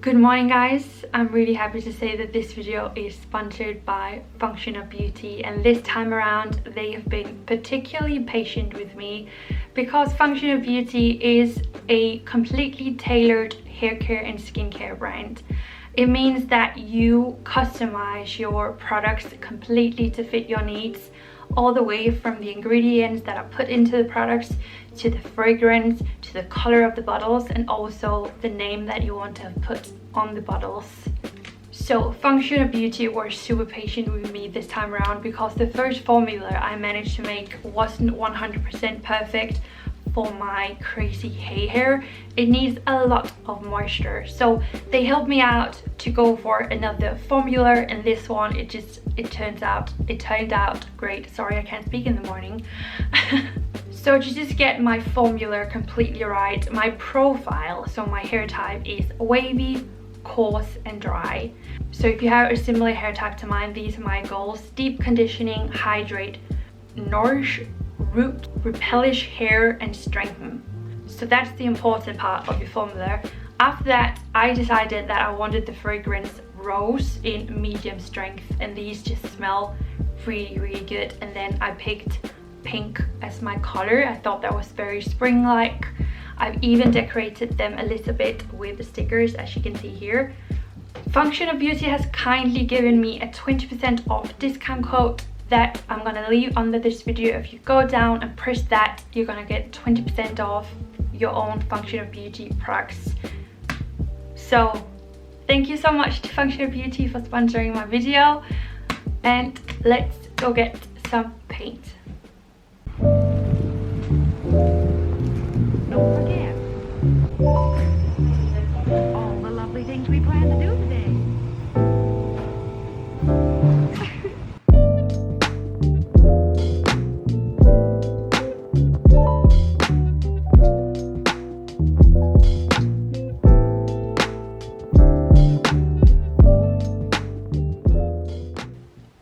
Good morning guys, I'm really happy to say that this video is sponsored by Functional Beauty, and this time around they have been particularly patient with me because Functional Beauty is a completely tailored hair care and skincare brand. It means that you customize your products completely to fit your needs, all the way from the ingredients that are put into the products to the fragrance, to the color of the bottles, and also the name that you want to have put on the bottles. So Functional Beauty were super patient with me this time around because the first formula I managed to make wasn't 100% perfect for my crazy hair. It needs a lot of moisture, so they helped me out to go for another formula, and this one it turned out great. Sorry, I can't speak in the morning. So to just get my formula completely right, my profile, so my hair type is wavy, coarse and dry. So if you have a similar hair type to mine, these are my goals: deep conditioning, hydrate, nourish, root, repellish hair and strengthen. So that's the important part of your formula. After that, I decided that I wanted the fragrance rose in medium strength, and these just smell really good. And then I picked pink as my color. I thought that was very spring-like. I've even decorated them a little bit with the stickers, as you can see here. Functional Beauty has kindly given me a 20% off discount code that I'm gonna leave under this video. If you go down and press that, you're gonna get 20% off your own Functional Beauty products. So thank you so much to Functional Beauty for sponsoring my video, and let's go get some paint. Don't forget all the lovely things we plan to do today.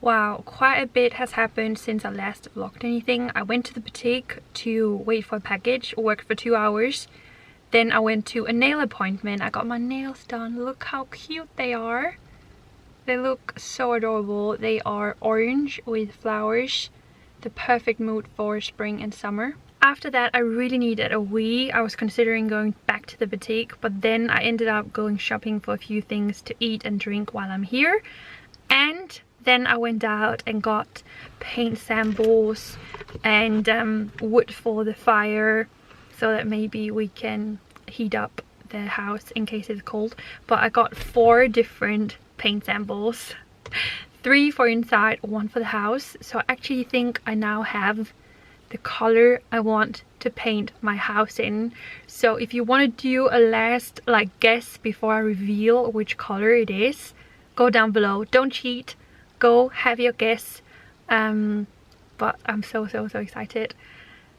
Wow, quite a bit has happened since I last vlogged anything. I went to the boutique to wait for a package, worked for 2 hours. Then I went to a nail appointment. I got my nails done. Look how cute they are. They look so adorable. They are orange with flowers. The perfect mood for spring and summer. After that, I really needed a wee. I was considering going back to the boutique, but then I ended up going shopping for a few things to eat and drink while I'm here. And then I went out and got paint samples and wood for the fire, so that maybe we can heat up the house in case it's cold. But I got 4 different paint samples, 3 for inside, 1 for the house. So I actually think I now have the color I want to paint my house in. So if you want to do a last guess before I reveal which color it is, go down below. Don't cheat, go have your guess. But I'm so excited.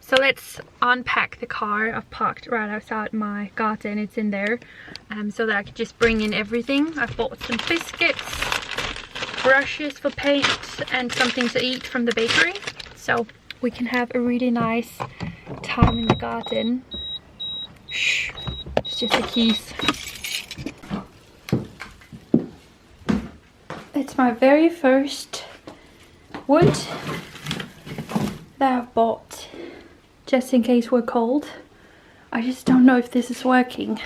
So let's unpack the car. I've parked right outside my garden. It's in there, so that I could just bring in everything. I've bought some biscuits, brushes for paint, and something to eat from the bakery, so we can have a really nice time in the garden. Shh, it's just the keys. It's my very first wood that I've bought just in case we're cold. I just don't know if this is working.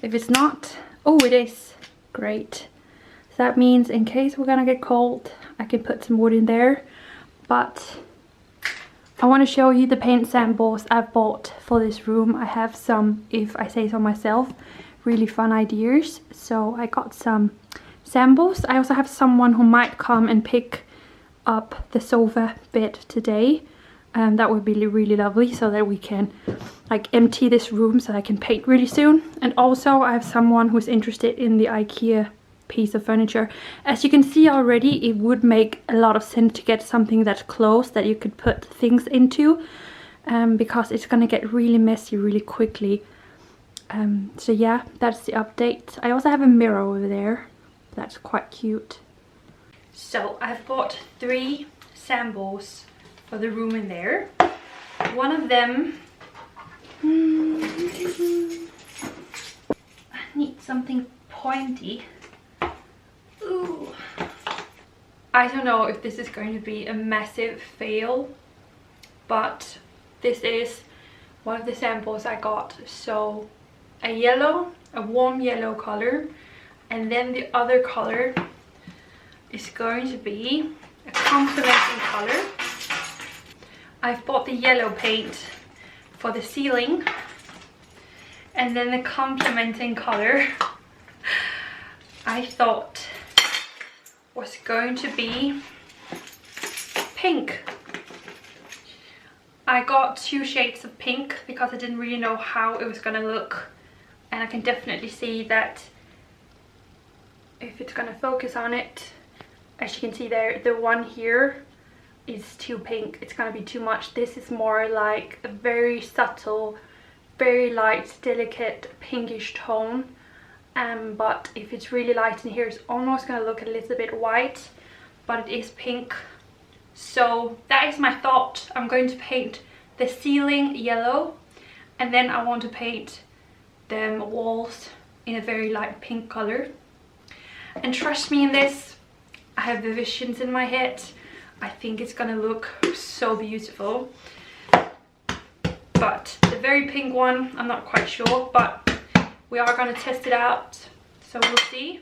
If it's not, oh, it is. Great. So that means in case we're gonna get cold, I can put some wood in there. But I want to show you the paint samples I've bought for this room. I have some, if I say so myself, really fun ideas. So I got some samples. I also have someone who might come and pick up the sofa bed today. That would be really lovely, so that we can empty this room so I can paint really soon. And also I have someone who's interested in the IKEA piece of furniture. As you can see already, it would make a lot of sense to get something that's closed that you could put things into, because it's gonna get really messy really quickly. So yeah, that's the update. I also have a mirror over there. That's quite cute. So I've bought 3 samples for the room in there. One of them need something pointy. Ooh. I don't know if this is going to be a massive fail, but this is one of the samples I got. So a yellow, a warm yellow color, and then the other color is going to be a complementing color. I've bought the yellow paint for the ceiling, and then the complementing color I thought was going to be pink. I got 2 shades of pink because I didn't really know how it was gonna look, and I can definitely see that if it's gonna focus on it, as you can see there, the one here is too pink. It's gonna be too much. This is more like a very subtle, very light, delicate pinkish tone. But if it's really light in here, it's almost gonna look a little bit white, but it is pink. So that is my thought. I'm going to paint the ceiling yellow, and then I want to paint the walls in a very light pink color. And trust me in this, I have the visions in my head. I think it's gonna look so beautiful. But the very pink one, I'm not quite sure, but we are gonna test it out, so we'll see.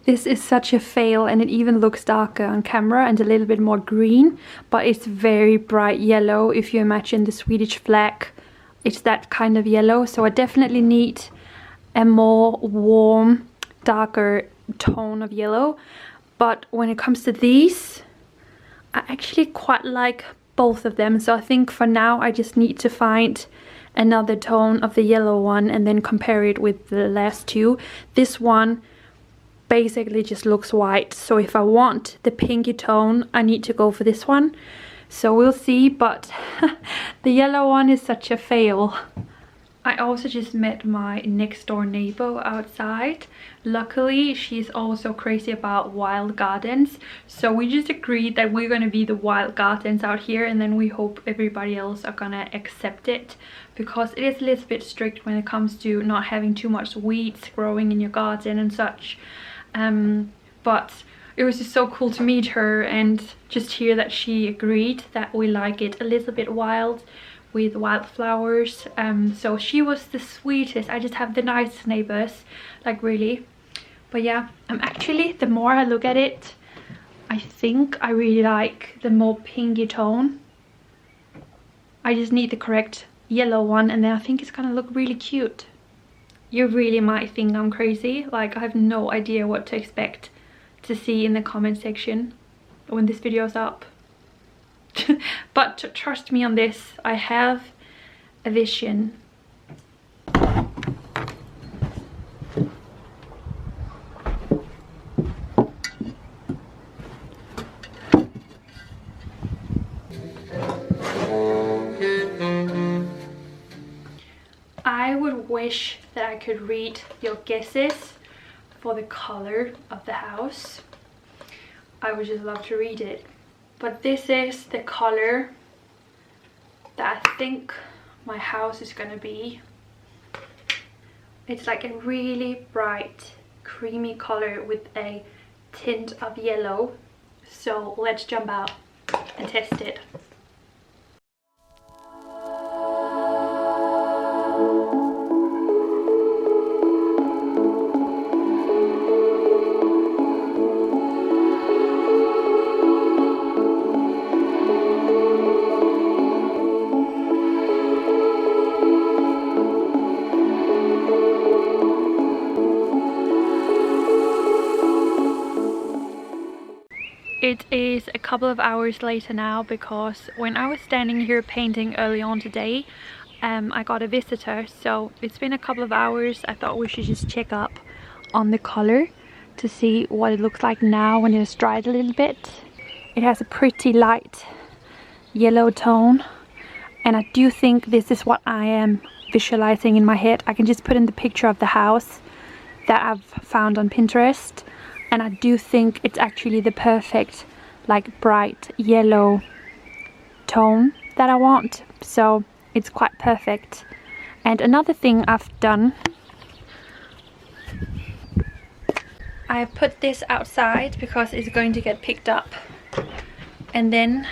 This is such a fail, and it even looks darker on camera and a little bit more green, but it's very bright yellow. If you imagine the Swedish flag, it's that kind of yellow. So I definitely need a more warm, darker tone of yellow. But when it comes to these, I actually quite like both of them. So I think for now I just need to find another tone of the yellow one and then compare it with the last two. This one basically just looks white, so if I want the pinky tone I need to go for this one. So we'll see, but the yellow one is such a fail. I also just met my next door neighbor outside. Luckily she's also crazy about wild gardens, so we just agreed that we're gonna be the wild gardens out here, and then we hope everybody else are gonna accept it, because it is a little bit strict when it comes to not having too much weeds growing in your garden and such. But it was just so cool to meet her and just hear that she agreed that we like it a little bit wild with wildflowers. So she was the sweetest. I just have the nicest neighbors, like really. But yeah, actually the more I look at it, I think I really like the more pinky tone. I just need the correct yellow one, and then I think it's gonna look really cute. You really might think I'm crazy, like I have no idea what to expect to see in the comment section when this video's up. But trust me on this, I have a vision. I would wish that I could read your guesses for the color of the house. I would just love to read it. But this is the color that I think my house is gonna be. It's like a really bright, creamy color with a tint of yellow. So let's jump out and test it. It is a couple of hours later now because when I was standing here painting early on today, I got a visitor, so it's been a couple of hours. I thought we should just check up on the color to see what it looks like now when it has dried a little bit. It has a pretty light yellow tone, and I do think this is what I am visualizing in my head. I can just put in the picture of the house that I've found on Pinterest, and I do think it's actually the perfect like bright yellow tone that I want, so it's quite perfect. And another thing I've done, I've put this outside because it's going to get picked up, and then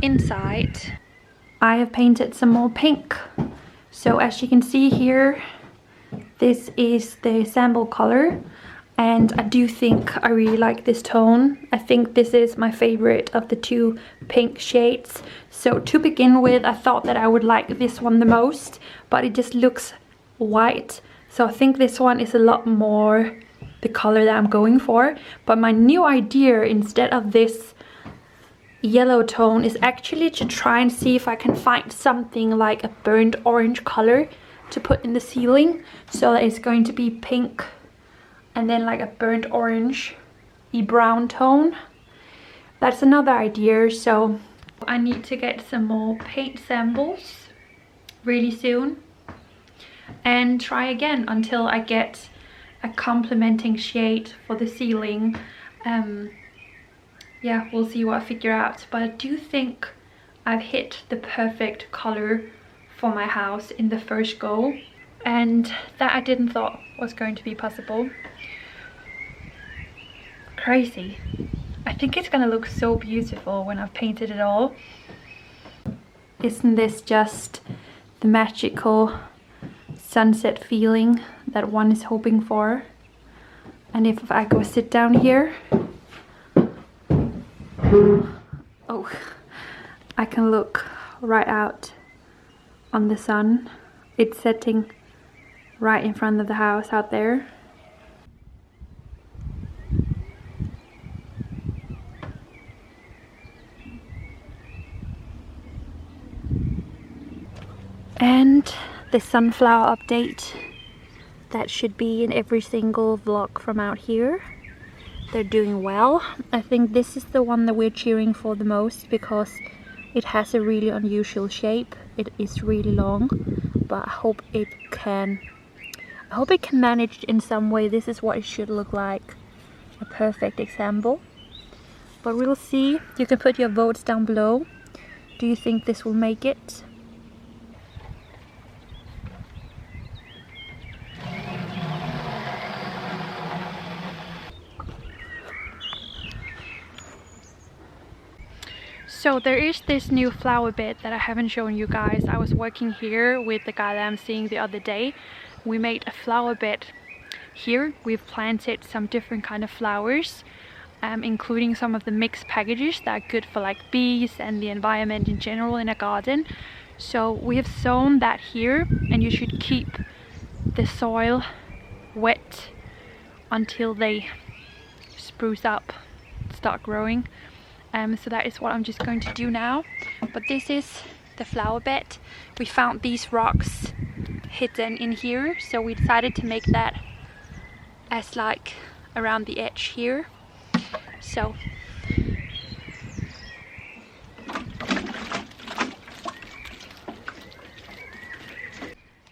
inside I have painted some more pink. So as you can see here, this is the sample color, and I do think I really like this tone. I think this is my favorite of the two pink shades. So to begin with, I thought that I would like this one the most, but it just looks white. So I think this one is a lot more the color that I'm going for. But my new idea, instead of this yellow tone, is actually to try and see if I can find something like a burnt orange color to put in the ceiling. So that it's going to be pink and then like a burnt orange brown tone. That's another idea. So I need to get some more paint samples really soon and try again until I get a complementing shade for the ceiling. Yeah, we'll see what I figure out, but I do think I've hit the perfect color for my house in the first go, and that I didn't thought was going to be possible. Crazy. I think it's gonna look so beautiful when I've painted it all. Isn't this just the magical sunset feeling that one is hoping for? And if I go sit down here, oh, I can look right out on the sun. It's setting right in front of the house out there. And the sunflower update, that should be in every single vlog from out here. They're doing well. I think this is the one that we're cheering for the most because it has a really unusual shape. It is really long, but I hope it can manage in some way. This is what it should look like, a perfect example. But we'll see. You can put your votes down below. Do you think this will make it? So there is this new flower bed that I haven't shown you guys. I was working here with the guy that I'm seeing the other day. We made a flower bed here. We've planted some different kind of flowers, including some of the mixed packages that are good for like bees and the environment in general in a garden. So we have sown that here, and you should keep the soil wet until they spruce up, start growing. So that is what I'm just going to do now. But this is the flower bed. We found these rocks hidden in here, so we decided to make that as like around the edge here. So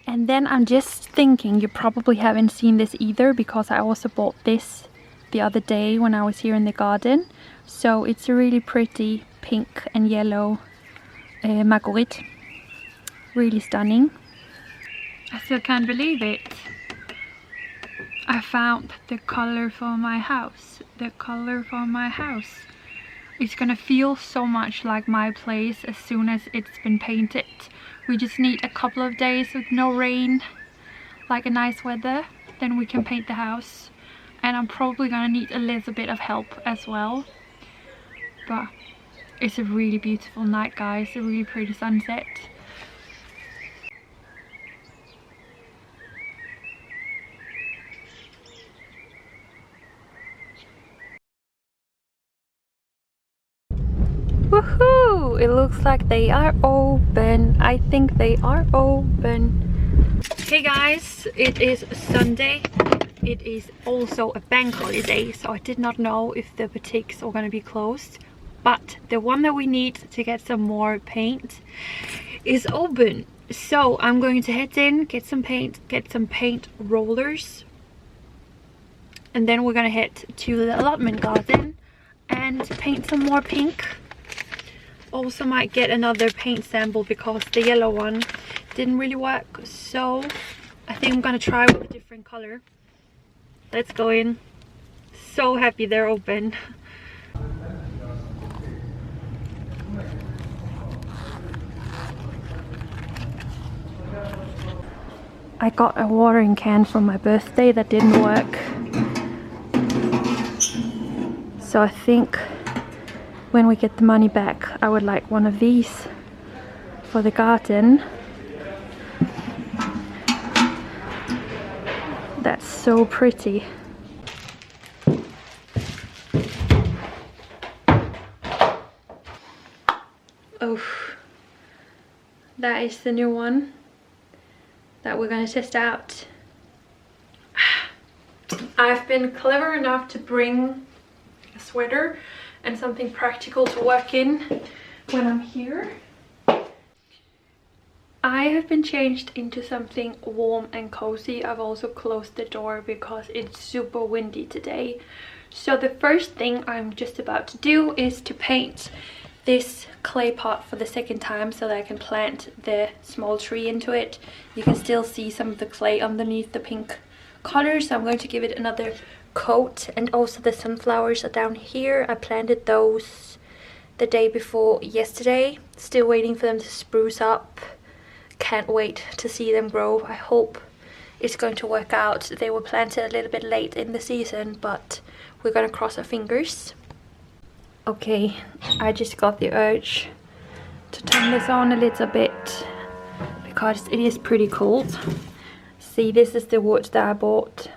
and then I'm just thinking, you probably haven't seen this either because I also bought this the other day when I was here in the garden. So it's a really pretty pink and yellow marguerite. Really stunning. I still can't believe it. I found the color for my house. The color for my house. It's gonna feel so much like my place as soon as it's been painted. We just need a couple of days with no rain, like a nice weather, then we can paint the house. And I'm probably gonna need a little bit of help as well. But it's a really beautiful night, guys. A really pretty sunset. Woohoo! It looks like they are open. I think they are open. Hey guys, it is Sunday. It is also a bank holiday, so I did not know if the boutiques are going to be closed. But the one that we need to get some more paint is open. So I'm going to head in, get some paint rollers. And then we're going to head to the allotment garden and paint some more pink. Also might get another paint sample because the yellow one didn't really work. So I think I'm going to try with a different color. Let's go in. So happy they're open. I got a watering can for my birthday that didn't work. So I think when we get the money back, I would like one of these for the garden. That's so pretty. Oh, that is the new one that we're going to test out. I've been clever enough to bring a sweater and something practical to work in when I'm here. I have been changed into something warm and cozy. I've also closed the door because it's super windy today. So the first thing I'm just about to do is to paint this clay pot for the second time so that I can plant the small tree into it. You can still see some of the clay underneath the pink color, so I'm going to give it another coat. And also the sunflowers are down here. I planted those the day before yesterday. Still waiting for them to spruce up. Can't wait to see them grow. I hope it's going to work out. They were planted a little bit late in the season, but we're gonna cross our fingers. Okay, I just got the urge to turn this on a little bit because it is pretty cold. See, this is the wood that I bought.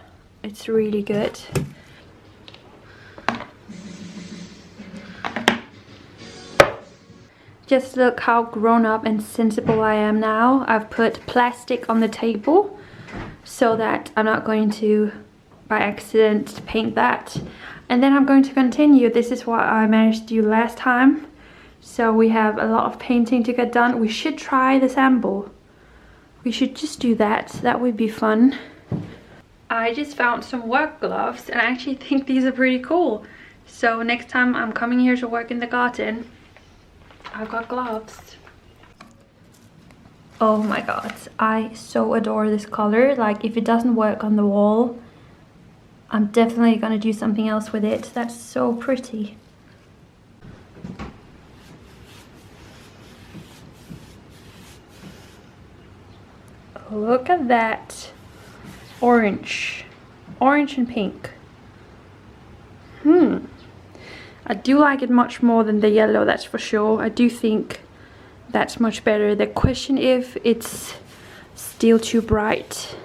It's really good. Just look how grown up and sensible I am now. I've put plastic on the table so that I'm not going to, by accident, paint that. And then I'm going to continue. This is what I managed to do last time. So we have a lot of painting to get done. We should try the sample. We should just do that. That would be fun. I just found some work gloves and I actually think these are pretty cool. So next time I'm coming here to work in the garden, I've got gloves. Oh my god, I so adore this color. Like, if it doesn't work on the wall, I'm definitely gonna do something else with it. That's so pretty. Look at that. Orange and pink. I do like it much more than the yellow, that's for sure. I do think that's much better. The question if it's still too bright.